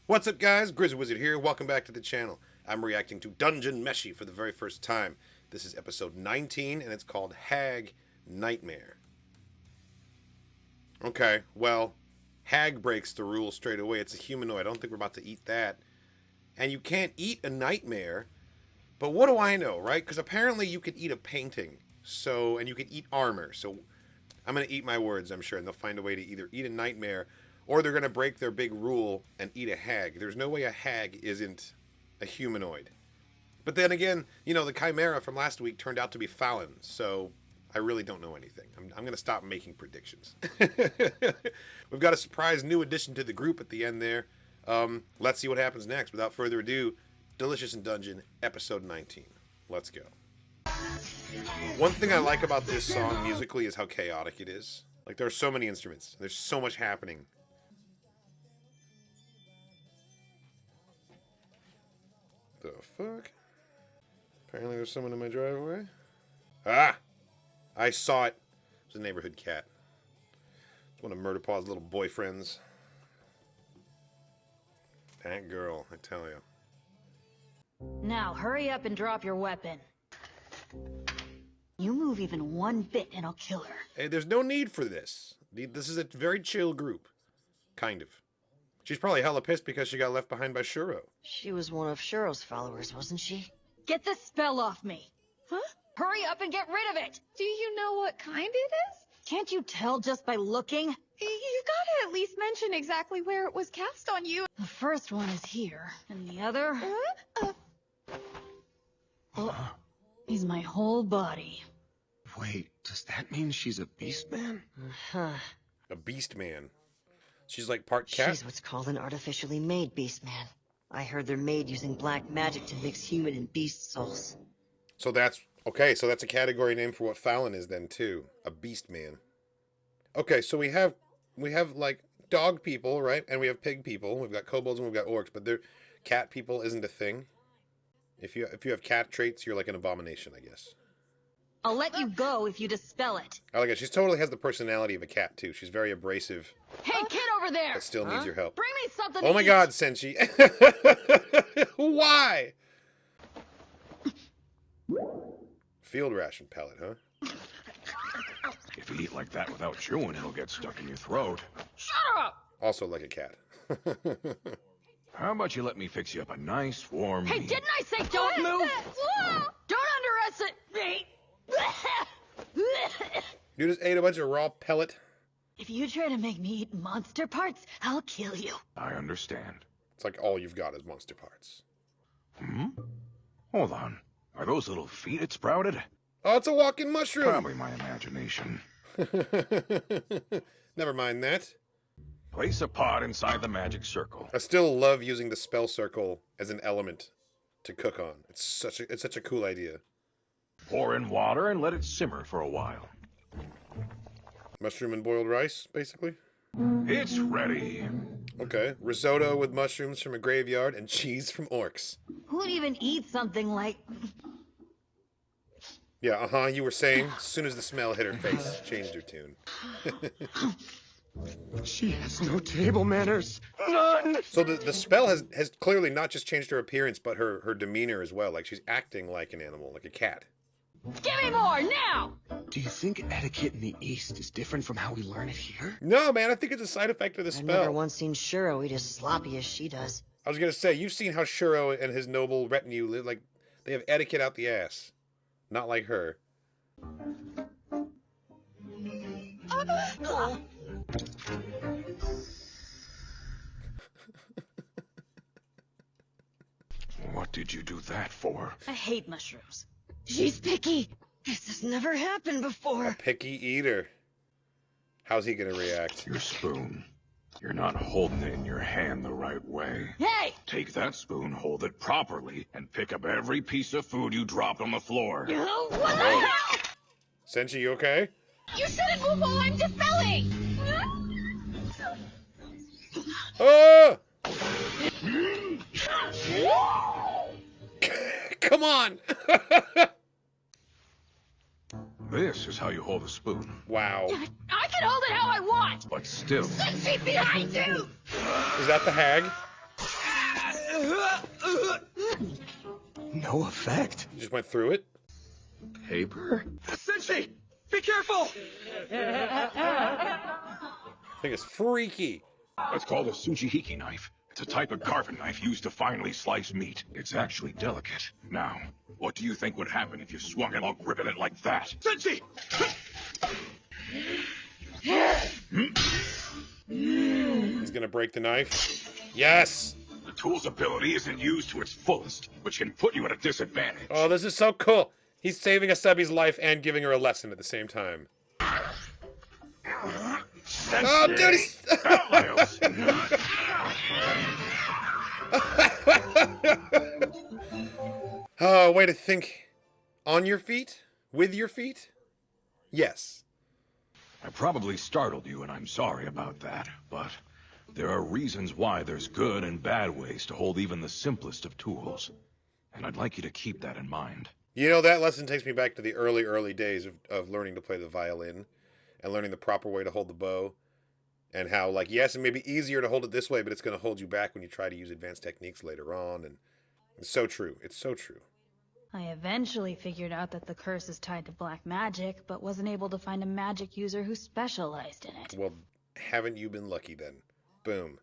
What's up, guys? Grizzled here. Welcome back to the channel. I'm reacting to Dungeon Meshi for the very first time. This is episode 19, and it's called Hag Nightmare. Okay, well, Hag breaks the rule straight away. It's a humanoid. I don't think we're about to eat that. And you can't eat a nightmare. But what do I know, right? Because apparently you can eat a painting. And you can eat armor. So I'm going to eat my words, I'm sure. And they'll find a way to either eat a nightmare, or they're going to break their big rule and eat a hag. There's no way a hag isn't a humanoid. But then again, you know, the Chimera from last week turned out to be Fallon. So I really don't know anything. I'm going to stop making predictions. We've got a surprise new addition to the group at the end there. Let's see what happens next. Without further ado, Delicious in Dungeon, episode 19. Let's go. One thing I like about this song musically is how chaotic it is. Like, there are so many instruments. There's so much happening. The fuck? Apparently there's someone in my driveway. Ah! I saw it. It was a neighborhood cat. It's one of Murderpaw's little boyfriends. That girl, I tell you. Now, hurry up and drop your weapon. You move even one bit and I'll kill her. Hey, there's no need for this. This is a very chill group. Kind of. She's probably hella pissed because she got left behind by Shuro. She was one of Shuro's followers, wasn't she? Get this spell off me. Huh? Hurry up and get rid of it. Do you know what kind it is? Can't you tell just by looking? You gotta at least mention exactly where it was cast on you. The first one is here, and the other... Oh, he's my whole body. Wait, does that mean she's a beastman? Huh. A beastman. She's like part cat? She's what's called an artificially made beastman. I heard they're made using black magic to mix human and beast souls. So that's... Okay, so that's a category name for what Fallon is then, too. A beastman. Okay, so we have like, dog people, right? And we have pig people. We've got kobolds and we've got orcs, but cat people isn't a thing. If you have cat traits, you're like an abomination, I guess. I'll let you go if you dispel it. I like it. She totally has the personality of a cat, too. She's very abrasive. Hey, kid over there! But still needs your help. Bring me something Oh to my eat. god, Senshi. Why? Field ration pellet, huh? If you eat like that without chewing, it'll get stuck in your throat. Shut up! Also like a cat. How about you let me fix you up a nice, warm Hey, meal? didn't I say don't move? Don't underestimate. You just ate a bunch of raw pellet. If you try to make me eat monster parts, I'll kill you. I understand. It's like all you've got is monster parts. Hmm? Hold on. Are those little feet it sprouted? Oh, it's a walking mushroom. Probably my imagination. Never mind that. Place a pot inside the magic circle. I still love using the spell circle as an element to cook on. It's such a cool idea. Pour in water and let it simmer for a while. Mushroom and boiled rice, basically. It's ready. Okay, risotto with mushrooms from a graveyard and cheese from orcs. Who'd even eat something like... Yeah, you were saying, as soon as the smell hit her face, changed her tune. She has no table manners. None! So the spell has clearly not just changed her appearance, but her demeanor as well. Like, she's acting like an animal, like a cat. Give me more, now! Do you think etiquette in the East is different from how we learn it here? No, man, I think it's a side effect of the I've spell. never once seen Shuro eat as sloppy as she does. I was going to say, you've seen how Shuro and his noble retinue live. Like, they have etiquette out the ass. Not like her. What did you do that for? I hate mushrooms. She's picky. This has never happened before. A picky eater. How's he going to react? Your spoon. You're not holding it in your hand the right way. Hey! Take that spoon, hold it properly, and pick up every piece of food you drop on the floor. What the hell? Senshi, you okay? You shouldn't move while I'm dispelling! Oh! Come on! This is how you hold a spoon. Wow. I can hold it how I want! But still, 6 feet behind you! Is that the hag? No effect. You just went through it? Paper? Sensei! Be careful! I think it's freaky. It's called a Tsuchihiki knife. It's a type of carving knife used to finely slice meat. It's actually delicate. Now, what do you think would happen if you swung it while gripping it like that? Sensei! He's gonna break the knife. Yes! The tool's ability isn't used to its fullest, which can put you at a disadvantage. Oh, this is so cool. He's saving a subby's life and giving her a lesson at the same time. Sensei! Oh, dude, he's... Oh, way to think. On your feet? With your feet? Yes. I probably startled you, and I'm sorry about that, but there are reasons why there's good and bad ways to hold even the simplest of tools. And I'd like you to keep that in mind. You know, that lesson takes me back to the early days of learning to play the violin and learning the proper way to hold the bow. And how, like, yes, it may be easier to hold it this way, but it's going to hold you back when you try to use advanced techniques later on. And it's so true. It's so true. I eventually figured out that the curse is tied to black magic, but wasn't able to find a magic user who specialized in it. Well, haven't you been lucky then? Boom.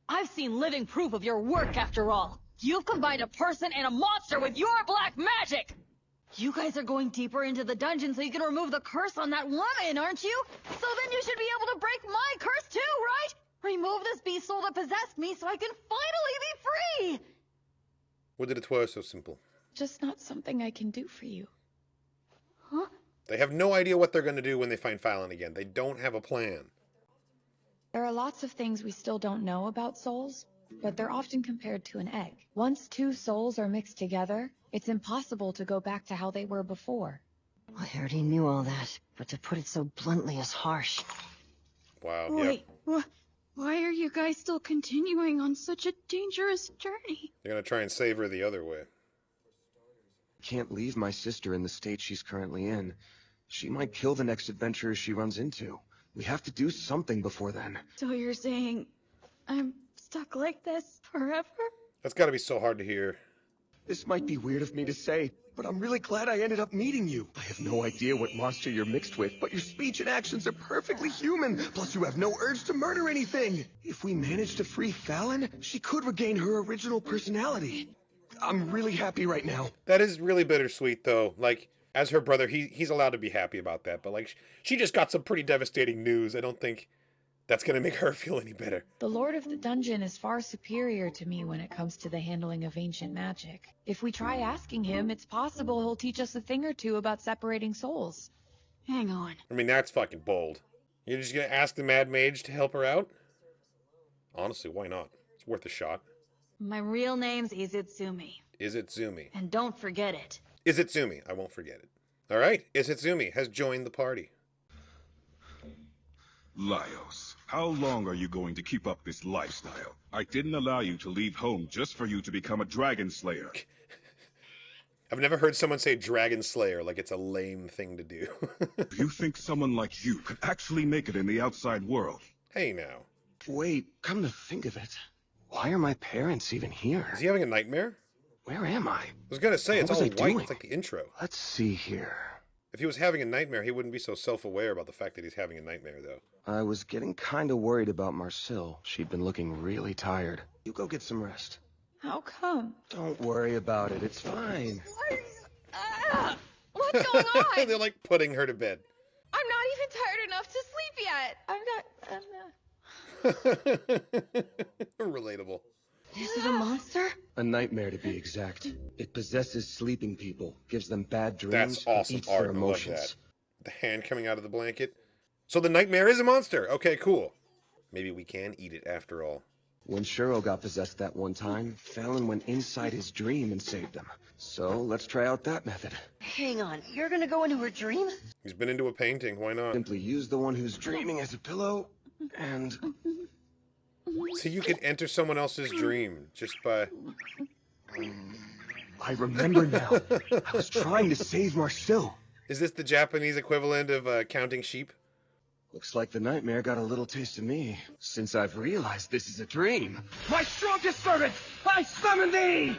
I've seen living proof of your work after all. You've combined a person and a monster with your black magic! You guys are going deeper into the dungeon so you can remove the curse on that woman, aren't you? So then you should be able to break my curse too, right? Remove this beast soul that possessed me so I can finally be free! Would that it were so simple. Just not something I can do for you. Huh? They have no idea what they're going to do when they find Fallon again. They don't have a plan. There are lots of things we still don't know about souls, but they're often compared to an egg. Once two souls are mixed together, it's impossible to go back to how they were before. I already knew all that, but to put it so bluntly is harsh. Wow. Wait, Yep. why are you guys still continuing on such a dangerous journey? They're going to try and save her the other way. Can't leave my sister in the state she's currently in. She might kill the next adventurer she runs into. We have to do something before then. So you're saying I'm stuck like this forever? That's got to be so hard to hear. This might be weird of me to say, but I'm really glad I ended up meeting you. I have no idea what monster you're mixed with, but your speech and actions are perfectly human. Plus you have no urge to murder anything. If we manage to free Fallon, she could regain her original personality. I'm really happy right now. That is really bittersweet, though. Like, as her brother, he's allowed to be happy about that. But, like, she just got some pretty devastating news. I don't think that's going to make her feel any better. The Lord of the Dungeon is far superior to me when it comes to the handling of ancient magic. If we try asking him, it's possible he'll teach us a thing or two about separating souls. Hang on. I mean, that's fucking bold. You're just going to ask the Mad Mage to help her out? Honestly, why not? It's worth a shot. My real name's Izutsumi. Izutsumi. And don't forget it. Izutsumi. I won't forget it. All right. Izutsumi has joined the party. Laios, how long are you going to keep up this lifestyle? I didn't allow you to leave home just for you to become a dragon slayer. I've never heard someone say Dragon Slayer like it's a lame thing to do. Do you think someone like you could actually make it in the outside world? Hey, now. Wait, come to think of it. Why are my parents even here? Is he having a nightmare? Where am I? I was going to say, it's What all was I white. doing? It's like the intro. Let's see here. If he was having a nightmare, he wouldn't be so self-aware about the fact that he's having a nightmare, though. I was getting kinda worried about Marcel. She'd been looking really tired. You go get some rest. How come? Don't worry about it, it's fine. What's going on? They're like putting her to bed. I'm not even tired enough to sleep yet. I'm not. Relatable. Is it a monster? A nightmare to be exact. It possesses sleeping people, gives them bad dreams, That's awesome and eats art. their I love emotions. that. The hand coming out of the blanket. So the nightmare is a monster. Okay, cool. Maybe we can eat it after all. When Shuro got possessed that one time, Fallon went inside his dream and saved him. So let's try out that method. Hang on, you're gonna go into her dream? He's been into a painting. Why not? Simply use the one who's dreaming as a pillow, and... So you can enter someone else's dream just by... I remember now. I was trying to save Marcel. Is this the Japanese equivalent of counting sheep? Looks like the nightmare got a little taste of me, since I've realized this is a dream. My strongest servant, I summon thee!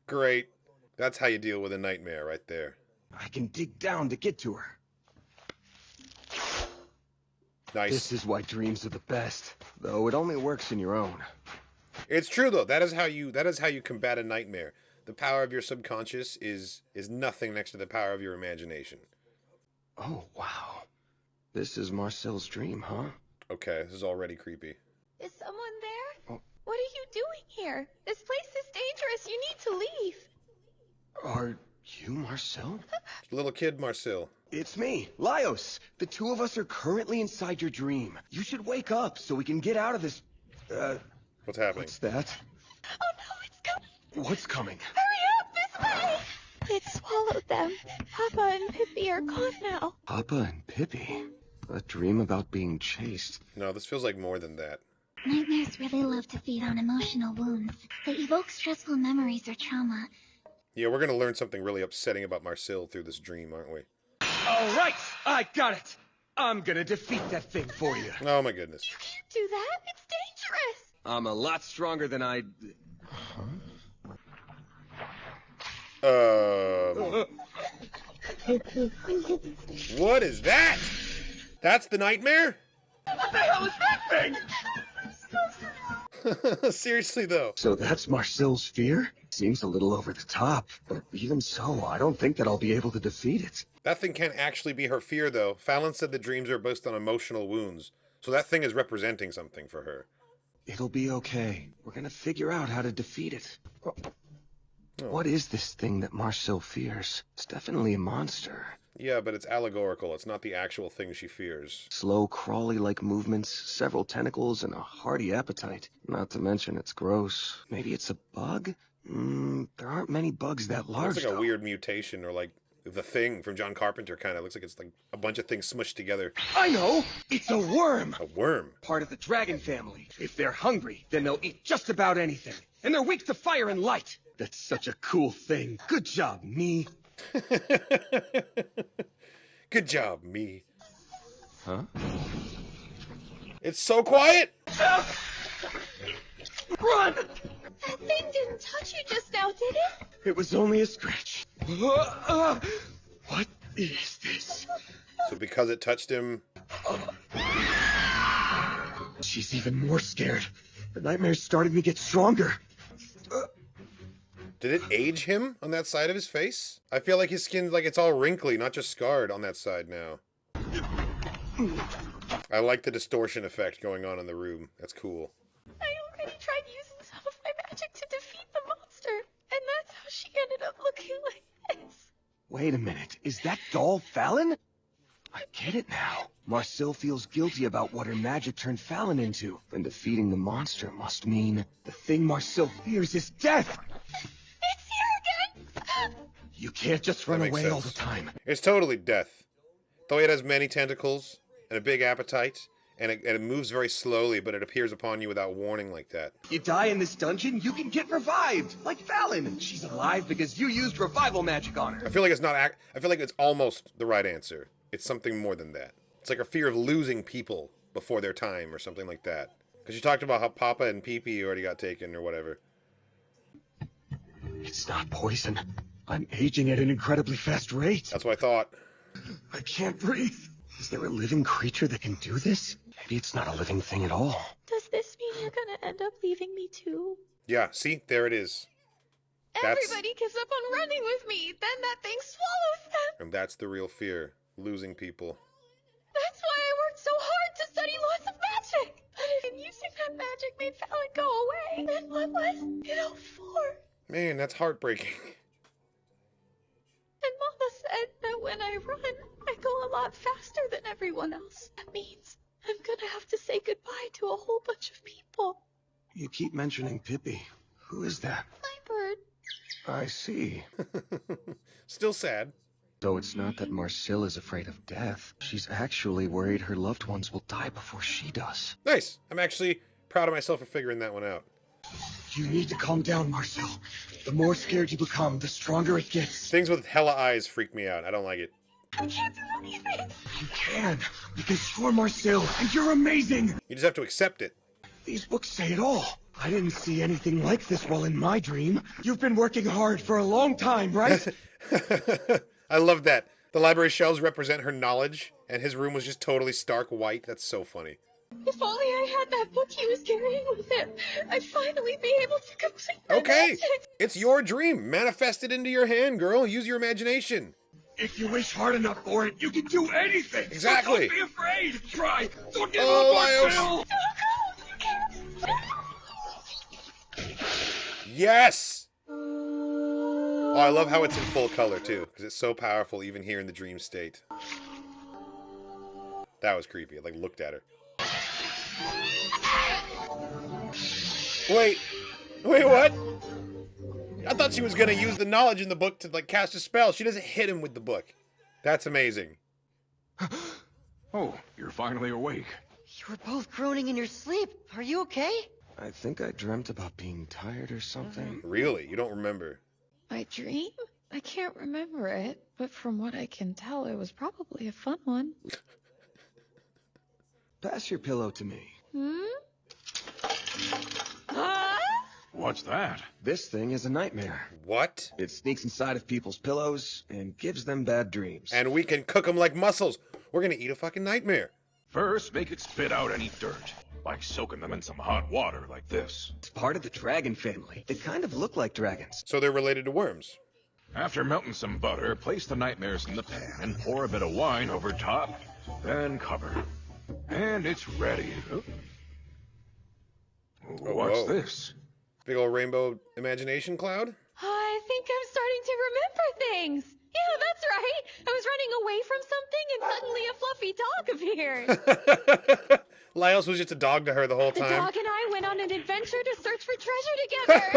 Great. That's how you deal with a nightmare right there. I can dig down to get to her. Nice. This is why dreams are the best, though it only works in your own. It's true though. That is how you combat a nightmare. The power of your subconscious is nothing next to the power of your imagination. Oh, wow. This is Marcel's dream, huh? Okay, this is already creepy. Is someone there? Oh. What are you doing here? This place is dangerous. You need to leave. Are you Marcel? Little kid Marcel. It's me, Laios. The two of us are currently inside your dream. You should wake up so we can get out of this... What's happening? What's that? Oh no, it's coming. What's coming? Hurry up, this way. It swallowed them. Papa and Pippi are gone now. Papa and Pippi? A dream about being chased. No, this feels like more than that. Nightmares really love to feed on emotional wounds. They evoke stressful memories or trauma. Yeah, we're gonna learn something really upsetting about Marcel through this dream, aren't we? All right, I got it. I'm gonna defeat that thing for you. Oh my goodness. You can't do that. It's dangerous. I'm a lot stronger than I... What is that? That's the nightmare? What the hell is that thing? Seriously though. So that's Marcel's fear? Seems a little over the top, but even so, I don't think that I'll be able to defeat it. That thing can't actually be her fear though. Fallon said the dreams are based on emotional wounds. So that thing is representing something for her. It'll be okay. We're gonna figure out how to defeat it. Oh. What is this thing that Marcel fears? It's definitely a monster. Yeah, but it's allegorical. It's not the actual thing she fears. Slow, crawly-like movements, several tentacles, and a hearty appetite. Not to mention it's gross. Maybe it's a bug? There aren't many bugs that large, Looks like a though. weird mutation, or like The Thing from John Carpenter, kind of. Looks like it's like a bunch of things smushed together. I know! It's a worm! A worm. Part of the dragon family. If they're hungry, then they'll eat just about anything. And they're weak to fire and light. That's such a cool thing. Good job, me. Good job, me. Huh? It's so quiet! Run! That thing didn't touch you just now, did it? It was only a scratch. What is this? So because it touched him... She's even more scared. The nightmare's starting to get stronger. Did it age him on that side of his face? I feel like his skin's like it's all wrinkly, not just scarred on that side now. I like the distortion effect going on in the room. That's cool. I already tried using some of my magic to defeat the monster, and that's how she ended up looking like this. Wait a minute. Is that doll Fallon? I get it now. Marcel feels guilty about what her magic turned Fallon into. And defeating the monster must mean the thing Marcel fears is death. It's here again! You can't just run That makes away all sense. the time. It's totally death. Though it has many tentacles and a big appetite, and it moves very slowly, but it appears upon you without warning like that. You die in this dungeon, you can get revived, like Fallon. She's alive because you used revival magic on her. I feel like it's not. I feel like it's almost the right answer. It's something more than that. It's like a fear of losing people before their time, or something like that. Because you talked about how Papa and Pee-Pee already got taken, or whatever. It's not poison. I'm aging at an incredibly fast rate. That's what I thought. I can't breathe. Is there a living creature that can do this? Maybe it's not a living thing at all. Does this mean you're gonna end up leaving me too? Yeah, see, there it is. That's- Everybody gives up on running with me, then that thing swallows them! And that's the real fear: losing people. That's why I worked so hard to study lots of magic! But if using that magic made Fallon go away, then what was it all for? Man, that's heartbreaking. And Mama said that when I run, I go a lot faster than everyone else. That means I'm gonna have to say goodbye to a whole bunch of people. You keep mentioning Pippi. Who is that? My bird. I see. Still sad. Though it's not that Marcel is afraid of death. She's actually worried her loved ones will die before she does. Nice. I'm actually proud of myself for figuring that one out. You need to calm down, Marcel. The more scared you become, the stronger it gets. Things with hella eyes freak me out. I don't like it. I can't do anything. You can, because you're Marcel, and you're amazing. You just have to accept it. These books say it all. I didn't see anything like this while in my dream. You've been working hard for a long time, right? I love that. The library shelves represent her knowledge, and his room was just totally stark white. That's so funny. If only I had that book he was carrying with him, I'd finally be able to complete my Okay, magic. it's your dream. Manifest it into your hand, girl. Use your imagination. If you wish hard enough for it, you can do anything. Exactly. So don't be afraid. Try. Don't give Oh, up, Laios. Marcel. Yes! Oh, I love how it's in full color, too, because it's so powerful even here in the dream state. That was creepy. I, like, looked at her. Wait, what? I thought she was gonna use the knowledge in the book to, like, cast a spell. She doesn't hit him with the book. That's amazing. Oh, you're finally awake. You were both groaning in your sleep. Are you okay? I think I dreamt about being tired or something. Really? You don't remember? My dream? I can't remember it, but from what I can tell, it was probably a fun one. Pass your pillow to me. What's that? This thing is a nightmare. What? It sneaks inside of people's pillows and gives them bad dreams. And we can cook them like mussels. We're gonna eat a fucking nightmare. First, make it spit out any dirt. By soaking them in some hot water like this. It's part of the dragon family. They kind of look like dragons. So they're related to worms. After melting some butter, place the nightmares in the pan and pour a bit of wine over top. Then cover. And it's ready. What's whoa. this? Big old rainbow imagination cloud? I think I'm starting to remember things. Yeah, that's right. I was running away from something and suddenly a fluffy dog appeared. Laios was just a dog to her the whole The time. dog and I went on an adventure to search for treasure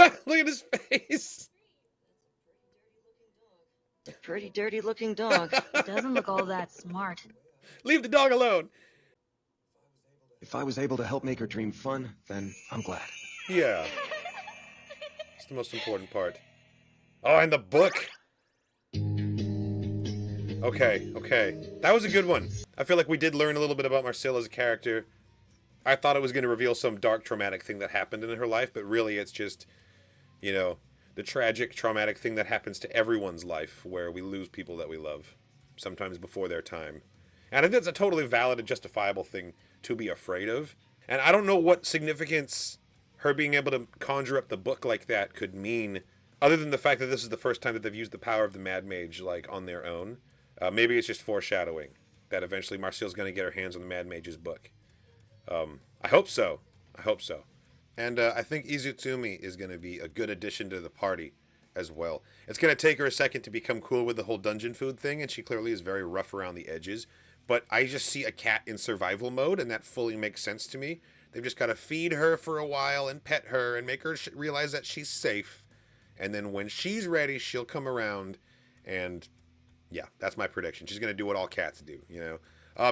together. Look at his face. Pretty dirty looking dog. It doesn't look all that smart. Leave the dog alone. If I was able to help make her dream fun, then I'm glad. Yeah. It's the most important part. Oh, and the book. Okay. That was a good one. I feel like we did learn a little bit about Marcel as a character. I thought it was going to reveal some dark, traumatic thing that happened in her life, but really it's just, you know, the tragic, traumatic thing that happens to everyone's life where we lose people that we love, sometimes before their time. And I think that's a totally valid and justifiable thing to be afraid of. And I don't know what significance her being able to conjure up the book like that could mean, other than the fact that this is the first time that they've used the power of the Mad Mage, like, on their own. Maybe it's just foreshadowing that eventually Marcel's going to get her hands on the Mad Mage's book. I hope so. And I think Izutsumi is going to be a good addition to the party as well. It's going to take her a second to become cool with the whole dungeon food thing, and she clearly is very rough around the edges. But I just see a cat in survival mode, and that fully makes sense to me. They've just got to feed her for a while and pet her and make her realize that she's safe. And then when she's ready, she'll come around. And yeah, that's my prediction. She's going to do what all cats do, you know.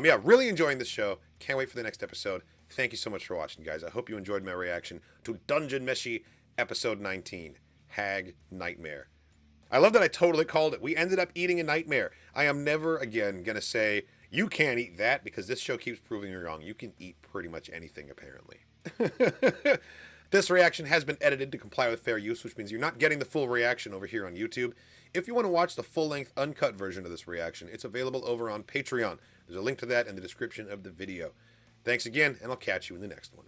Yeah, really enjoying this show. Can't wait for the next episode. Thank you so much for watching, guys. I hope you enjoyed my reaction to Dungeon Meshi Episode 19, Hag Nightmare. I love that I totally called it. We ended up eating a nightmare. I am never again going to say, you can't eat that, because this show keeps proving me wrong. You can eat pretty much anything, apparently. This reaction has been edited to comply with fair use, which means you're not getting the full reaction over here on YouTube. If you want to watch the full-length, uncut version of this reaction, it's available over on Patreon. There's a link to that in the description of the video. Thanks again, and I'll catch you in the next one.